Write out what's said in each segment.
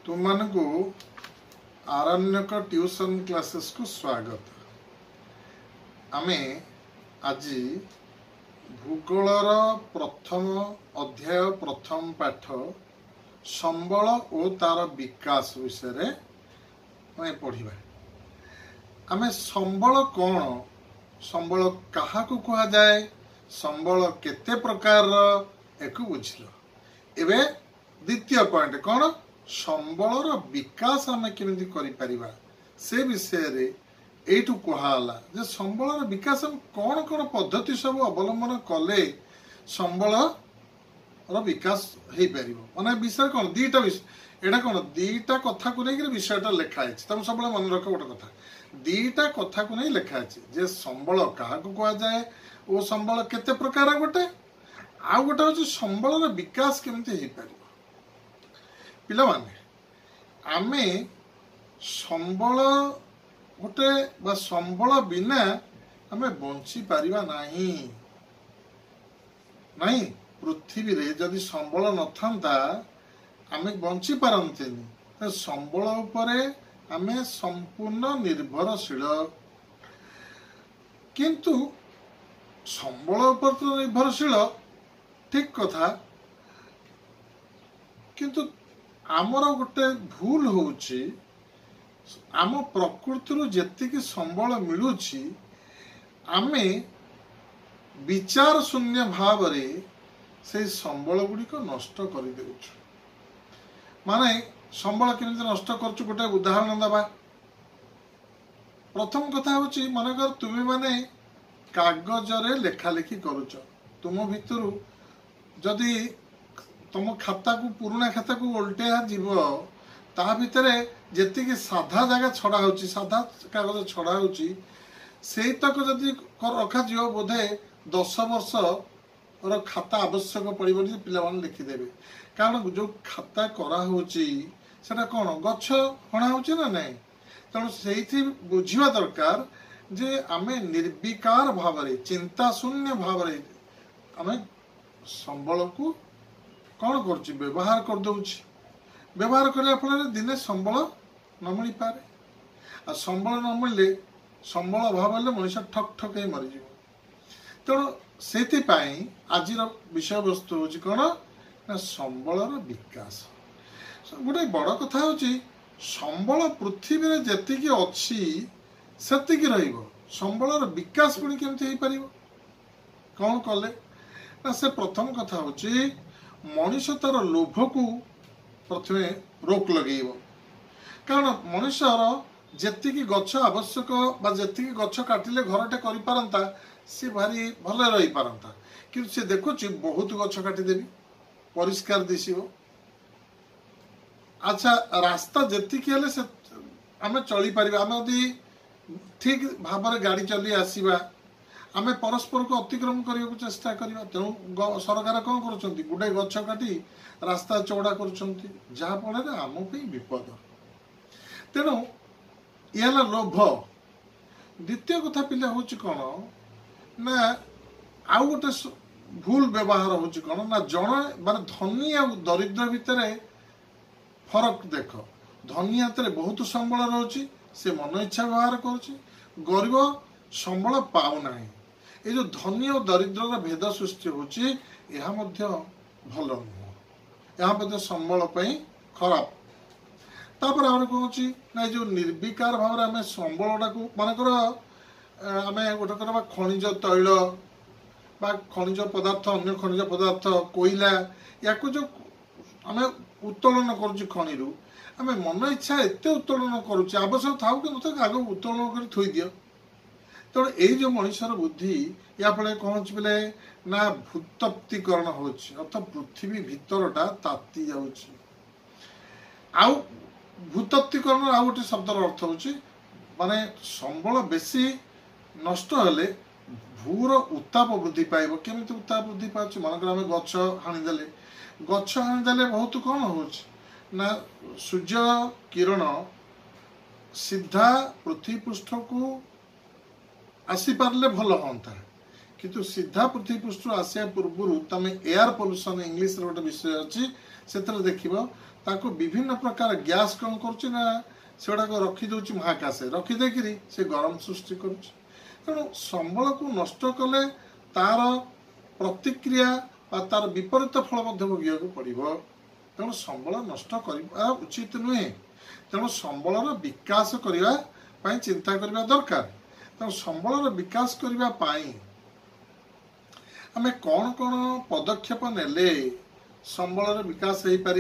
तुम को आरण्यक tuition classes को स्वागत। आमे आज भूगोलर प्रथम अध्याय प्रथम पाठ संबल और तार विकास विषय में पढ़ा। आमे संबल कौन, संबल क्या कह जाए, संबल केते प्रकार एक बुझल। एवं द्वितीय पॉइंट कौन, संबलर विकास आम केमी कर से विषय एठू कहला जे संबलर विकास कौन कौन पद्धति सब अवलंबन कले संबलर विकास हो पार। माने विषय कौन दीटा विषय एटा कौन दीटा कथा को लेकर विषयटा लिखाई। तुम सब मन रख गोटे कथा दीटा कथा को नहीं लिखाई जे संबल क्या कह जाए और संबल केते प्रकार गोटे आउ गोटे हूँ संबलर विकास केमती हो पार। पिला माने आमे संबल गोटे बा संबल बिना आमे बंची पारिबा नहीं। नहीं पृथ्वी रे जदि संबल न थांता आमे बंची पारंतेनी। तो संबल उपरे आमे संपूर्ण निर्भरशील। किंतु संबल उपर तो निर्भरशील ठीक कथा, किंतु आमर गोटे भूल होउची आम प्रकृति जेतिकी संबल मिलुची आमे विचार शून्य भाव रे से संबल गुड़िक नष्ट कर देउछु। माने संबल केमिति नष्ट करछु गोटे उदाहरण दबा। प्रथम कथा होची मनकर तुमे माने कागज रे लेखा लेखी करूछ, तुम भितरु जदि तुम खाता को पुराना खाता को उल्टे जीव ता भितर जेतिकी साधा जगह छड़ा होची साधा कागज छड़ा होची से तक जदि रखा जीव बोधे 10 वर्ष और खाता आवश्यक पड़ो पिला लिखिदेवे। कारण जो खाता करा होची सेटा कौन गछ हणा होची ना नहीं। तेणु से बुझा दरकार जे आमे निर्विकार भाव रे चिंता शून्य भाव रे आमे संबल को कौन कर व्यवहार कर दउछि। व्यवहार करला फल दिने संबल न मिल पारे। आ संबल न मिलले संबल अभाव हेले मनुष्य ठक ठक ही मरी जीव। तेणु से आज विषय वस्तु हूँ कौन ना संबलर विकास। गोटे बड़ कथा हूँ संबल पृथ्वी रे जेतिकी अच्छी सेतिकी रहिबो। संबलर विकास पुणी केमती हो पार कौन कले ना से प्रथम कथा हूँ मनीष तार लोभ को प्रथमे रोक लगेब। कारण मनुष्यर जेतिकी गछ आवश्यक बा जेतिकी गछ काटिले घरटे करि पारंता से भारी भले रही पारंता, किंतु से देखुची बहुत गछ काटिदेवी परिष्कार दिशिबो। अच्छा रास्ता जेतिकी हेले से आमे चली परिबा। आमे यदि ठीक भाव में गाड़ी चली आसीबा आमे परस्पर को अतिक्रम करने को चेष्टा करवा। तेणु सरकार कौन कर गुडे गछ काटी रास्ता चौड़ा कर जहाँफल आम विपद। तेणु यह लोभ। द्वितीय कथा पिला हूँ कौन ना आउ गोटे भूल व्यवहार हूँ कौन ना जन मान धनी आ दरिद्र भितर फरक देख। धनी हाथ में बहुत संबल रोचे से मन इच्छा व्यवहार कर गरीब संबल पाऊना। ये जो धनी और दरिद्र भेद सृष्टि होची यह भल नुह, यह संबल खराब। तापर आम कौन ना जो निर्विकार भाव में आम संबल गुड़ा मानकर आम गोटे कर खनिज तैल बा खनिज पदार्थ अन्य खनिज पदार्थ कोईला या जो आम उत्तोलन कर खनि आम मन इच्छा एत उत्तोलन करुचे आवश्यक था कि आग उत्तोलन कर थोई दियो। तेणु यही जो मनुष्यर बुद्धि या फल कौन बोले ना भूतप्तीकरण होता पृथ्वी भितरटा ताती जाऊँगी। आउ भूतप्तीकरण आउ गोटे शब्दर अर्थ हूँ माने संबल बेसी नष्ट हेले भूर उत्ताप वृद्धि पाइब। केमिति उत्ताप वृद्धि पाच मनकर आम गछ हाणीदेले बहुत कौन हो ना सूर्य किरण सीधा पृथ्वी पृष्ठ को आसी पारले भल हाँ। किंतु सीधा पृथ्वी पृष्ठ आसिया पूर्व तुम एयर पोल्यूशन इंग्लिश रे गोटे विषय अच्छी से देखिब ताको विभिन्न प्रकार गैस कौन करुच्ची ना से रखीदे महाकाशे रखीदे से गरम सृष्टि करुच्ची। तेणु संबल को नष्ट कले तार प्रतिक्रिया तार विपरीत फल भोग पड़ो। तेणु संबल नष्ट करवा उचित नुहे। तेणु संबलर विकास करने चिंता करने दरकार। तेणु संबलर विकास करने आम कौन कौन पदक्षेप नेले संबलर विकास हो पार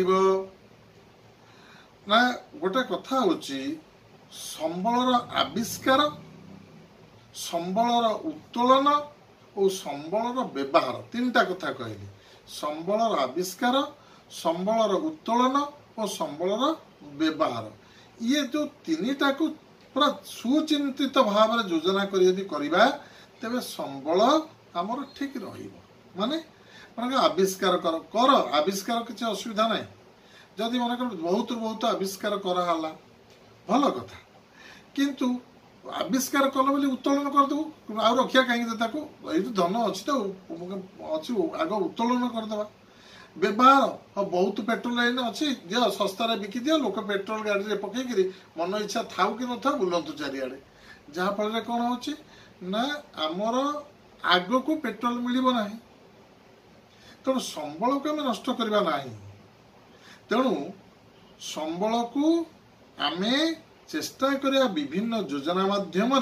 ना। गोटे कथा होची संबलर आविष्कार, संबलर उत्तोलन और संबलर व्यवहार तीनटा कथा कहली। संबलर आविष्कार, संबलर उत्तोलन और संबलर व्यवहार ये जो तीनटा को पूरा सुचिंतित भाव में योजना करवा तेरे संबल आमर ठीक रने मन आविष्कार कर आविष्कार किसी असुविधा ना। जदि मन कर बहुत बहुत आविष्कार कराला भल कथा, किंतु आविष्कार कल बोली उत्तोलन करदेबू आ रखिया कहीं धन अच्छी तो अच्छी आग उत्तोलन करदे। व्यवहार हाँ बहुत पेट्रोल लाइन अच्छी दियो सस्तार बिकी दियो लोक पेट्रोल गाड़ी में पकईकि मन इच्छा थाऊ कि न था बुलतु चारिआडे जहाँफल कौन हो ना आमर आग को पेट्रोल मिल ना। तेणु संबल को आम नष्ट करवा ना। तेणु संबल को आमे चेष्टा करिया विभिन्न योजना माध्यम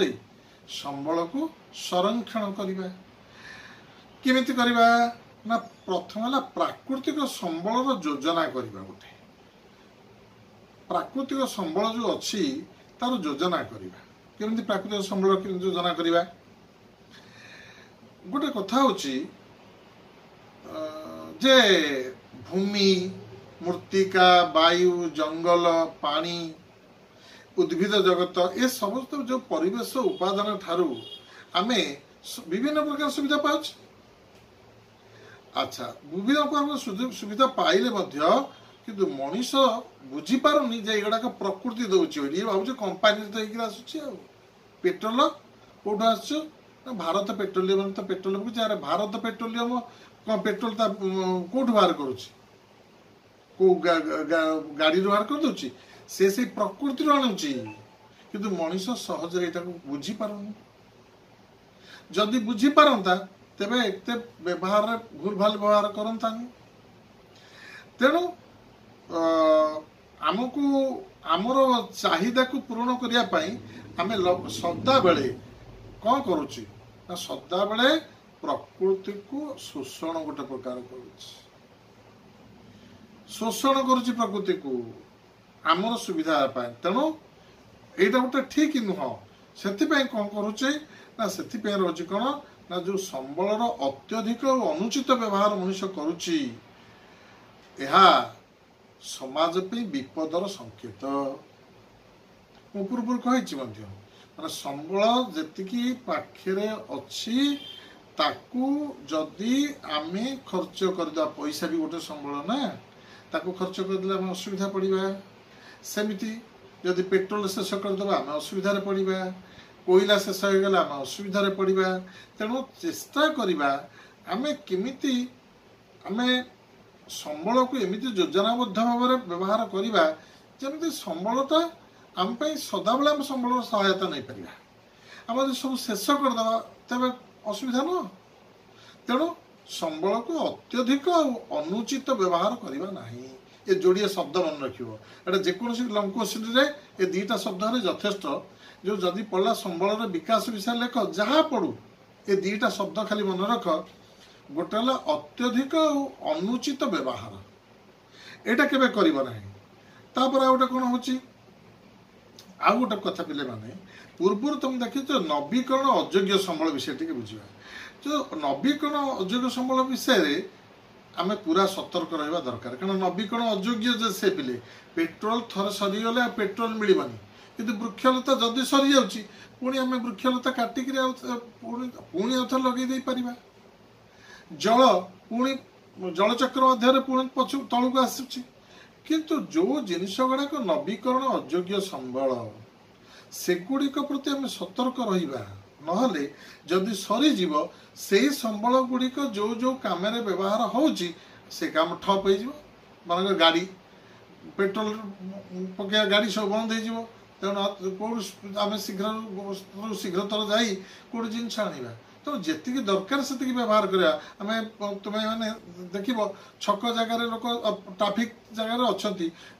संबल को संरक्षण करवा। केमिति करवा ना प्रथम है प्राकृतिक संबल योजना करवा। गोटे प्राकृतिक संबल जो अच्छी तार योजना करवा। केमिति प्राकृतिक संबल योजना करवा। गोटे कथा होची जे भूमि, मृत्तिका, वायु, जंगल, पानी, उद्भिद जगत ये समस्त जो परिवेश उपादान ठारू आमे विभिन्न प्रकार सुविधा पाउछ। अच्छा विभिन्न प्रकार सुविधा पाइले किंतु मनीष बुझी पारुनी जे एगुड़ाक प्रकृति दौची ये भाव कंपानी तो आसुची पेट्रोल कौट आस भारत पेट्रोलियम तो पेट्रोलियम को जहाँ भारत पेट्रोलियम कौन पेट्रोल कौट बाहर करुच्ची गाड़ी बाहर कर दूची से प्रकृति आणुची किंतु मनीष सहज यहाँ बुझी पारुनी। जदि बुझी पारंता तेबे एते व्यवहार भूल भाल व्यवहार करंतानी। तेणु आमको आमर चाहिदा को पूरण करिया पई आमे सदा बेले कौन करुची ना सदा बेले प्रकृति को शोषण गोटे प्रकार करुची शोषण करुची प्रकृति को आमर सुविधा पाए। तेणु यहाँ गोटे ठीक नुह से कौन करुचे ना से रही कौन ना जो संबलर अत्यधिक अनुचित व्यवहार मनुष्य करुची यह समाज पे विपदर संकेत। मु पूर्व कही माने संबल जी पाखे अच्छी ताकू जदि आमे खर्च करदे पैसा भी गोटे संबल ना ताकू खर्च करदे आम असुविधा पड़ा। सेमिति जदि पेट्रोल शेष करदे आम असुविधा पड़ा, कोईला शेष हो गला आम असुविधा पड़ा। तेणु चेष्टा करवा आमे केमिति आमे संबल को एमती योजनाबद्ध भाव में व्यवहार करवा जमी संबलटा आम सदाबले आम संबल सहायता नहीं पार। आम सब शेष करदे तेज असुविधा न। तेणु संबल को अत्यधिक अनुचित व्यवहार करवा नहीं। ये जोड़िए शब्द मन रखा जेकोसी लंग क्वेश्चन ये दुईटा शब्द यथेष्ट जो जदि पढ़ला संबल विकास विषय लेख जहाँ पढ़ू ये दुईटा शब्द खाली मन रख। गोटे अत्यधिक अनुचित व्यवहार एटा केबे करिबो नाही। तापर आ गोटे कोन होची आ गोटे कथा पिले माने पूर्व तुम देखि तो नवीकरण अयोग्य संबल विषय टिके बुझिबा। जो नवीकरण अयोग्य संबल विषय रे आमे पूरा सतर्क रहबा दरकार। कारण नवीकरण अयोग्य जे से पिले पेट्रोल थर सरी गले पेट्रोल मिलिबानी किंतु वृक्षलता जदि सरी जाउची पुणी आमे वृक्षलता काटिक पुणी अथ लगे दे परिबा। जल पुणी जलचक्र मध्य पुणी पछु तलू को आसुची किंतु जो जिनिस गुड़ाक नवीकरण अयोग्य संबल सेगुड़िक प्रति आम सतर्क रहिबा। नहले जदि सरीजीव से संबल गुड़िक जो जो काम व्यवहार होची से काम ठप हो मन गाड़ी पेट्रोल पकड़ गाड़ी सब बंद हो तेणु कौट आम शीघ्र शीघ्रतर जा कौट जिनस आना तो जी दरकार से व्यवहार करा आम तुम्हें मैंने देख छक जगार लोक ट्राफिक जगार अच्छा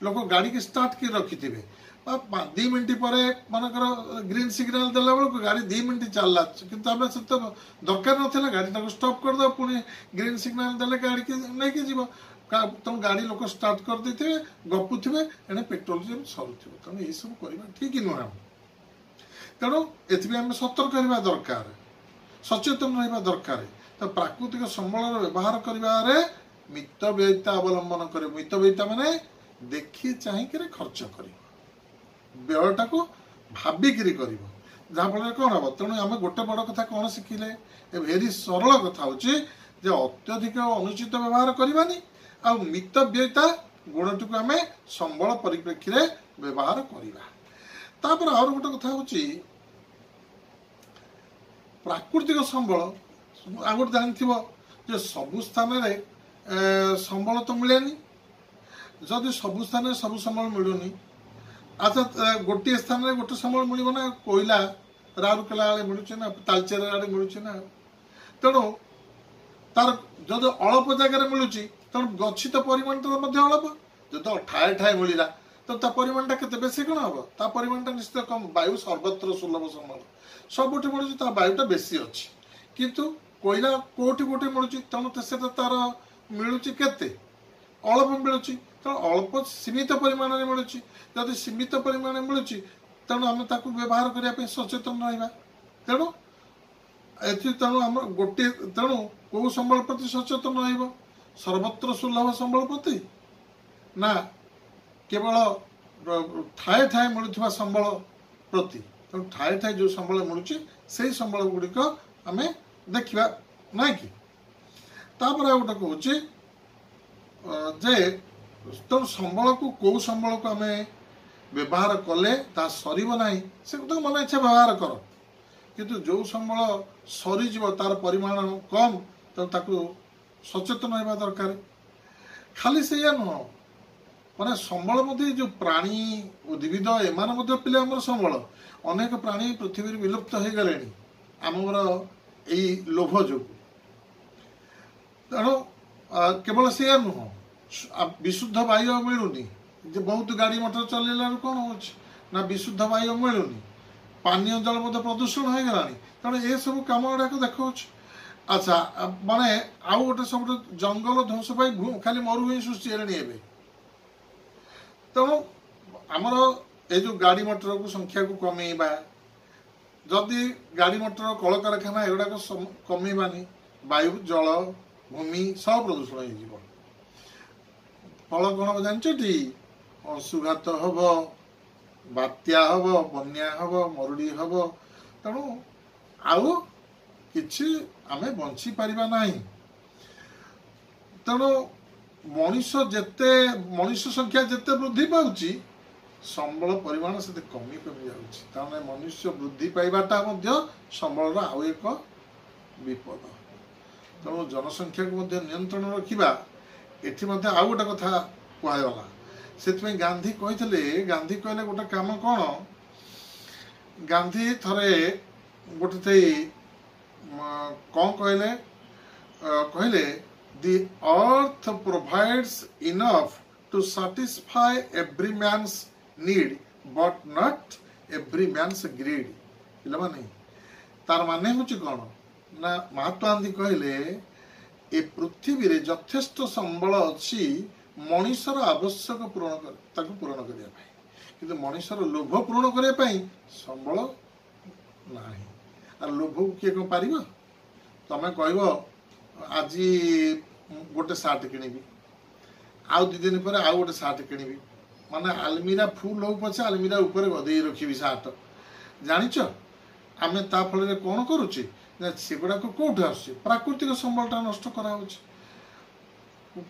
लोक गाड़ी की स्टार्ट कर रखि थे 2 मिनट पर मनकर ग्रीन सिग्नाल देला बेलू गाड़ी 2 मिनट चलला किंतु आम से दरकार नाला गाड़ी स्टॉप करदे पुणी ग्रीन सिग्नाल देले गाड़ी की नहीं जीव तुम गाड़ी लोक स्टार्ट कर देते गपुवे एने पेट्रोल सरुव तेणु ये सब करवा ठीक नुह तेणु एम सतर्क रहा दरकार सचेतन रहा दरकार तो प्राकृतिक संबल व्यवहार कर मितव्ययिता अवलंबन कर मितव्ययिता माने देखी चाहिए खर्च कर व्ययटा को भाविक जहाँफल कौन हम तेणु आम गोटे बड़ कथा कौन शिखिले भेरी सरल कथा हूँ अत्यधिक अनुचित व्यवहार करवानी आ मितव्ययिता गुणटी को आम संबल परिप्रेक्षी में व्यवहार करवा और गोटे कथा हूँ प्राकृतिक संबल आ गए जान सबु स्थान संबल तो मिलेनी जदि सबु स्थान सब संबल मिलूनी अच्छा गोटे स्थान में गोटे संबल मिल ना कोईला राउरकेला आड़े मिलूँ ना तालचेर आड़े मिलूँ ना तेणु तार जब अल्प जगार मिलूँ तेणु गच्छित परिमाण तो अल्प जो ठाए ठाए मिलला तो परिमाणटा के बेसी कौन हम ता परिमाणटा निश्चित कम वायु सर्वत्र सुलभ संबल सबुठ मिलूँ वायुटा बेसी अच्छी किंतु कोईला कोटी गोटे मिलूँ तेणु से तार मिलूँ केते अल्प मिलूँ तेणु अल्प सीमित परिमाण में मिलूँ जदि सीमित परिमाण मिलूँ तेणु आम ताकू व्यवहार करने सचेतन रहा तेणु तेणु आम गोटे तेणु कौ संबल प्रति सचेतन रहा सर्वत्र सुलभ संबल प्रति ना केवल ठाए ठाए मिलुवा संबल प्रति तेणु ठाए ठाए जो संबल मिलूँ से संबल गुड़िक आम देखा ना कि तापर गोटे कहूँ जे तेणु संबल को कौ संबल को आम व्यवहार कले ता सरीब ना से तो मन इच्छा व्यवहार कर किंतु जो संबल सरीज तार परिमाण कम तेणु सचेतन रहा दरकार खाली से नुह माने संबल मध्य जो प्राणी उद्भिद एमान पिले आमर संबल अनेक प्राणी पृथ्वी विलुप्त हो गले आमर यही लोभ जो तेणु केवल से नुह विशुद्ध वायु मिलूनी बहुत गाड़ी मोटर चलैला कौन हो विशुद्ध वायु मिलूनी पानीय जल प्रदूषण हो गला तेणु ये सब कम गुड़ाक देखा अच्छा माने आउ गोटे सब जंगल ध्वंस खाली मरुभूमि सृष्टि है तेणु आमर ये जो गाड़ी मोटर को संख्या को कमेवा जदि गाड़ी मोटर कल कारखाना एगुड़ाक कमेबानी वायु जल भूमि सब प्रदूषण हो फल कौन हम जानटी अंशुघात हम बात्या हम बन्या हम मरुड़ी हम तेणु आउ किछि आमे बंची पारिबा नाही तेणु मनुष्य संख्या जिते वृद्धि पाउची संबल परिमाण से कमी कमी जाउची ताने मनुष्य वृद्धि पाइबाटा मध्य संबल आउ एक विपद तेणु जनसंख्या को मध्य नियंत्रण रखिबा एठी मध्य आउ गोटे कथा कहला से गांधी कही गांधी कहले गोटे काम कौन गांधी थरे गोटे थी कौन कहले कहले the earth provides enough to satisfy every man's need but not every man's greed पिलामाने तार माने होची कौन ना महात्मा गांधी कहले ए पृथ्वी रे यथेष्ट संबल अच्छी मनुष्यर आवश्यक पूरण करने किंतु मनुष्यर लोभ पूरण करने संबल ना लोभ किए कौन पार तमें कह आज गोटे सार्ट किणवी आउ 2 दिन पर आउ गोटे सार्ट किणवी माने आलमीरा फुल हो पछे आलमीरा ऊपर गदे रखी सार्ट जानिच आमे ता फल कौन करुचे सेगुड़ा कौट आस प्राकृतिक संबलटा नष्ट करा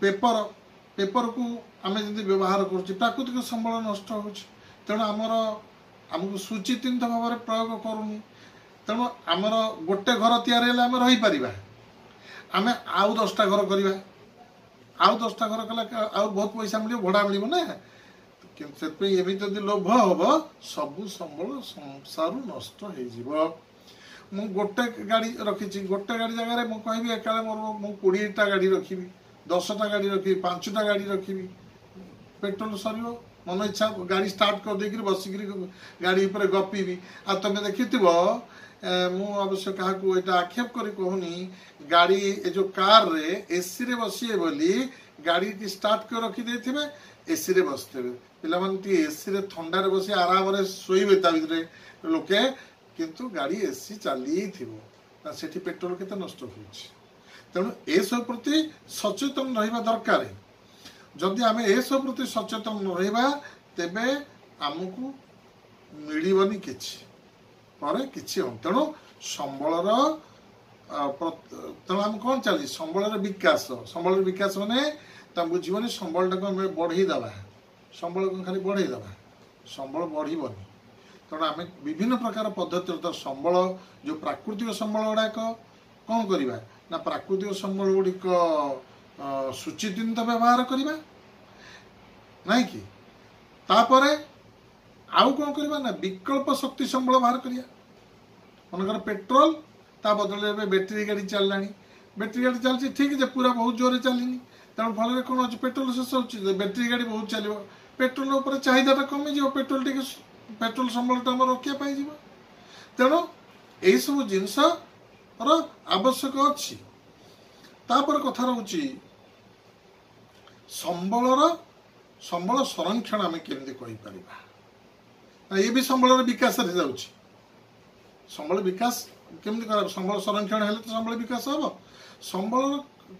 पेपर पेपर को आम जब व्यवहार कर प्राकृतिक संबल नष्ट हो तेणु आमर आमको सुचिंतित भाव में प्रयोग करूनी तेणु आमर गोटे घर तैयार आम रहीपर आम आउ 10टा घर करवा आउ 10टा घर कले आउ बहुत पैसा मिल भड़ा मिल ना କିନ୍ତୁ ସେଥିପାଇଁ ଏମିତି ଯଦି ଲୋଭ ହବ ସବୁ ସମ୍ବଳ ସଂସାରୁ ନଷ୍ଟ ହେଇଯିବ। ମୁଁ ଗୋଟେ ଗାଡ଼ି ରଖିଛି, ଗୋଟେ ଗାଡ଼ି ଜାଗାରେ ମୁଁ କହିବି ଏକାଳେ ମୁଁ 20ଟା ଗାଡ଼ି ରଖିବି, 10ଟା ଗାଡ଼ି ରଖିବି, 5ଟା ଗାଡ଼ି ରଖିବି, ପେଟ୍ରୋଲ ସରିବ। ମନ ଇଚ୍ଛା ଗାଡ଼ି ଷ୍ଟାର୍ଟ କରିଦେଇକିରି ବସିକିରି ଗାଡ଼ି ଉପରେ ଗପିବି। ଆଉ ତମେ ଦେଖିଥିବ, ମୁଁ ଅବଶ୍ୟ କାହାକୁ ଏଇଟା ଆକ୍ଷେପ କରି କହୁନି, ଗାଡ଼ି ଏ ଯେଉଁ କାରରେ ଏସିରେ ବସିବେ ବୋଲି ଗାଡ଼ିଟି ଷ୍ଟାର୍ଟ କରି ରଖିଦେଇଥିବେ, ଏସିରେ ବସିଥିବେ। ପିଲାମାନେ ଟିକେ ଏସିରେ ଥଣ୍ଡାରେ ବସି ଆରାମରେ ଶୋଇବେ ତା ଭିତରେ ଲୋକେ, କିନ୍ତୁ ଗାଡ଼ି ଏସି ଚାଲିଥିବ ନା ସେଠି ପେଟ୍ରୋଲ କେତେ ନଷ୍ଟ ହେଉଛି। ତେଣୁ ଏସବୁ ପ୍ରତି ସଚେତନ ରହିବା ଦରକାର। ଯଦି ଆମେ ଏସବୁ ପ୍ରତି ସଚେତନ ନ ରହିବା ତେବେ ଆମକୁ ମିଳିବନି କିଛି, ପରେ କିଛି ହବ। ତେଣୁ ସମ୍ବଳର ତେଣୁ ଆମେ କ'ଣ ଚାଲିଛି, ସମ୍ବଳର ବିକାଶ। ସମ୍ବଳର ବିକାଶ ମାନେ ତା ବୁଝିବନି ସମ୍ବଳଟାକୁ ଆମେ ବଢ଼େଇ ଦେବା, ସମ୍ବଳକୁ ଖାଲି ବଢ଼େଇ ଦେବା, ସମ୍ବଳ ବଢ଼ିବନି। ତେଣୁ ଆମେ ବିଭିନ୍ନ ପ୍ରକାର ପଦ୍ଧତିର ତ ସମ୍ବଳ, ଯେଉଁ ପ୍ରାକୃତିକ ସମ୍ବଳ ଗୁଡ଼ାକ କ'ଣ କରିବା ନା ପ୍ରାକୃତିକ ସମ୍ବଳ ଗୁଡ଼ିକ ସୁଚିନ୍ତିତ ବ୍ୟବହାର କରିବା, ନାଇଁ କି? ତାପରେ ଆଉ କ'ଣ କରିବା ନା ବିକଳ୍ପ ଶକ୍ତି ସମ୍ବଳ ବାହାର କରିବା। ମନେକର ପେଟ୍ରୋଲ ତା ବଦଳରେ ଏବେ ବ୍ୟାଟେରୀ ଗାଡ଼ି ଚାଲିଲାଣି, ବ୍ୟାଟେରୀ ଗାଡ଼ି ଚାଲିଛି ଠିକ୍ ଯେ ପୁରା ବହୁତ ଜୋରରେ ଚାଲିନି, ତେଣୁ ଫଳରେ କ'ଣ ହେଉଛି ପେଟ୍ରୋଲ ଶେଷ ହେଉଛି, ବ୍ୟାଟେରୀ ଗାଡ଼ି ବହୁତ ଚାଲିବ, ପେଟ୍ରୋଲ ଉପରେ ଚାହିଦାଟା କମିଯିବ, ପେଟ୍ରୋଲ ସମ୍ବଳଟା ଆମର ରକ୍ଷା ପାଇଯିବ। ତେଣୁ ଏଇସବୁ ଜିନିଷର ଆବଶ୍ୟକ ଅଛି। ତାପରେ କଥା ରହୁଛି ସମ୍ବଳ ସଂରକ୍ଷଣ ଆମେ କେମିତି କରିପାରିବା। ଏ ବି ସମ୍ବଳର ବିକାଶରେ ଯାଉଛି। ସମ୍ବଳ ବିକାଶ କେମିତି କରାଯିବ? ସମ୍ବଳ ସଂରକ୍ଷଣ ହେଲେ ତ ସମ୍ବଳ ବିକାଶ ହେବ। ସମ୍ବଳର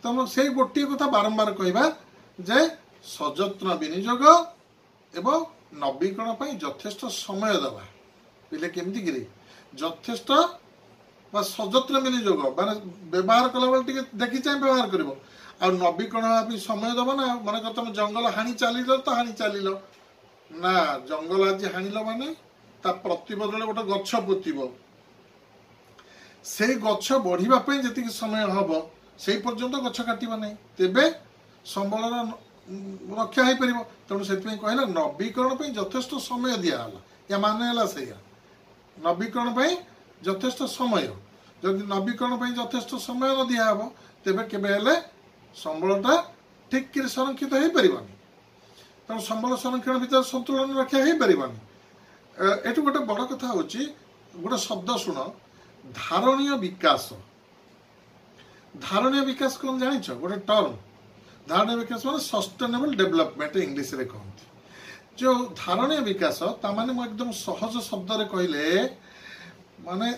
ତମ ସେଇ ଗୋଟିଏ କଥା ବାରମ୍ବାର କହିବା ଯେ ସଯତ୍ନ ବିନିଯୋଗ ଏବଂ ନବୀକରଣ ପାଇଁ ଯଥେଷ୍ଟ ସମୟ ଦେବା। ପିଲେ କେମିତି କିରି ଯଥେଷ୍ଟ ବା ସଯତ୍ନ ବିନିଯୋଗ ମାନେ ବ୍ୟବହାର କଲାବେଳେ ଟିକେ ଦେଖି ଚାହିଁ ବ୍ୟବହାର କରିବ। ଆଉ ନବୀକରଣ ପାଇଁ ସମୟ ଦେବ ନା। ମନେକର ତମେ ଜଙ୍ଗଲ ହାଣି ଚାଲିଲ ତ ହାଣି ଚାଲିଲ ନା, ଜଙ୍ଗଲ ଆଜି ହାଣିଲ ମାନେ ତା ପ୍ରତିବଦଳରେ ଗୋଟେ ଗଛ ପୋତିବ। ସେଇ ଗଛ ବଢ଼ିବା ପାଇଁ ଯେତିକି ସମୟ ହେବ ସେଇ ପର୍ଯ୍ୟନ୍ତ ଗଛ କାଟିବ ନାହିଁ, ତେବେ ସମ୍ବଳର ରକ୍ଷା ହେଇପାରିବ। ତେଣୁ ସେଥିପାଇଁ କହିଲା ନବୀକରଣ ପାଇଁ ଯଥେଷ୍ଟ ସମୟ ଦିଆହେଲା। ୟା ମାନେ ହେଲା ସେଇଆ, ନବୀକରଣ ପାଇଁ ଯଥେଷ୍ଟ ସମୟ। ଯଦି ନବୀକରଣ ପାଇଁ ଯଥେଷ୍ଟ ସମୟ ନ ଦିଆହେବ ତେବେ କେବେ ହେଲେ ସମ୍ବଳଟା ଠିକ୍ରେ ସଂରକ୍ଷିତ ହେଇପାରିବନି। ତେଣୁ ସମ୍ବଳ ସଂରକ୍ଷଣ ଭିତରେ ସନ୍ତୁଳନ ରକ୍ଷା ହେଇପାରିବନି। ଏଠୁ ଗୋଟେ ବଡ଼ କଥା ହେଉଛି, ଗୋଟେ ଶବ୍ଦ ଶୁଣ, ଧାରଣୀୟ ବିକାଶ। ଧାରଣୀୟ ବିକାଶ କ'ଣ ଜାଣିଛ? ଗୋଟେ ଟର୍ମ। ଧାରଣୀୟ ବିକାଶ ମାନେ ସଷ୍ଟେନେବଲ୍ ଡେଭଲପମେଣ୍ଟ ଇଂଲିଶରେ କହନ୍ତି। ଯେଉଁ ଧାରଣୀୟ ବିକାଶ ତାମାନେ ମୁଁ ଏକଦମ ସହଜ ଶବ୍ଦରେ କହିଲେ, ମାନେ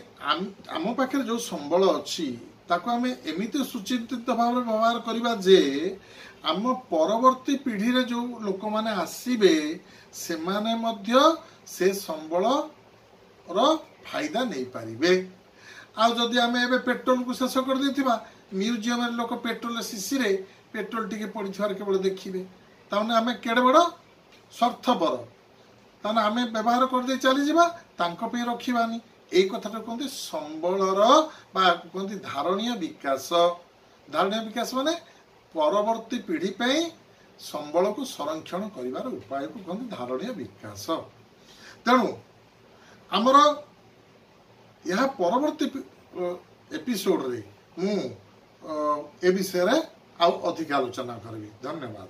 ଆମ ପାଖରେ ଯେଉଁ ସମ୍ବଳ ଅଛି ତାକୁ ଆମେ ଏମିତି ସୁଚିନ୍ତିତ ଭାବରେ ବ୍ୟବହାର କରିବା ଯେ ଆମ ପରବର୍ତ୍ତୀ ପିଢ଼ିରେ ଯେଉଁ ଲୋକମାନେ ଆସିବେ ସେମାନେ ମଧ୍ୟ ସେ ସମ୍ବଳର ଫାଇଦା ନେଇପାରିବେ। ଆଉ ଯଦି ଆମେ ଏବେ ପେଟ୍ରୋଲକୁ ଶେଷ କରିଦେଇଥିବା, ମ୍ୟୁଜିୟମରେ ଲୋକ ପେଟ୍ରୋଲ ଶିଶିରେ ପେଟ୍ରୋଲ ଟିକେ ପଡ଼ିଥିବାର କେବଳ ଦେଖିବେ, ତାମାନେ ଆମେ କେଡ଼େ ବଡ଼ ସ୍ୱାର୍ଥପର। ତାମାନେ ଆମେ ବ୍ୟବହାର କରିଦେଇ ଚାଲିଯିବା, ତାଙ୍କ ପାଇଁ ରଖିବାନି। ଏଇ କଥାଟା କୁହନ୍ତି ସମ୍ବଳର ବା କୁହନ୍ତି ଧାରଣୀୟ ବିକାଶ। ଧାରଣୀୟ ବିକାଶ ମାନେ ପରବର୍ତ୍ତୀ ପିଢ଼ି ପାଇଁ ସମ୍ବଳକୁ ସଂରକ୍ଷଣ କରିବାର ଉପାୟକୁ କୁହନ୍ତି ଧାରଣୀୟ ବିକାଶ। ତେଣୁ ଆମର ଏହା ପରବର୍ତ୍ତୀ ଏପିସୋଡ଼ରେ ମୁଁ ଏ ବିଷୟରେ ଆଉ ଅଧିକ ଆଲୋଚନା କରିବି। ଧନ୍ୟବାଦ।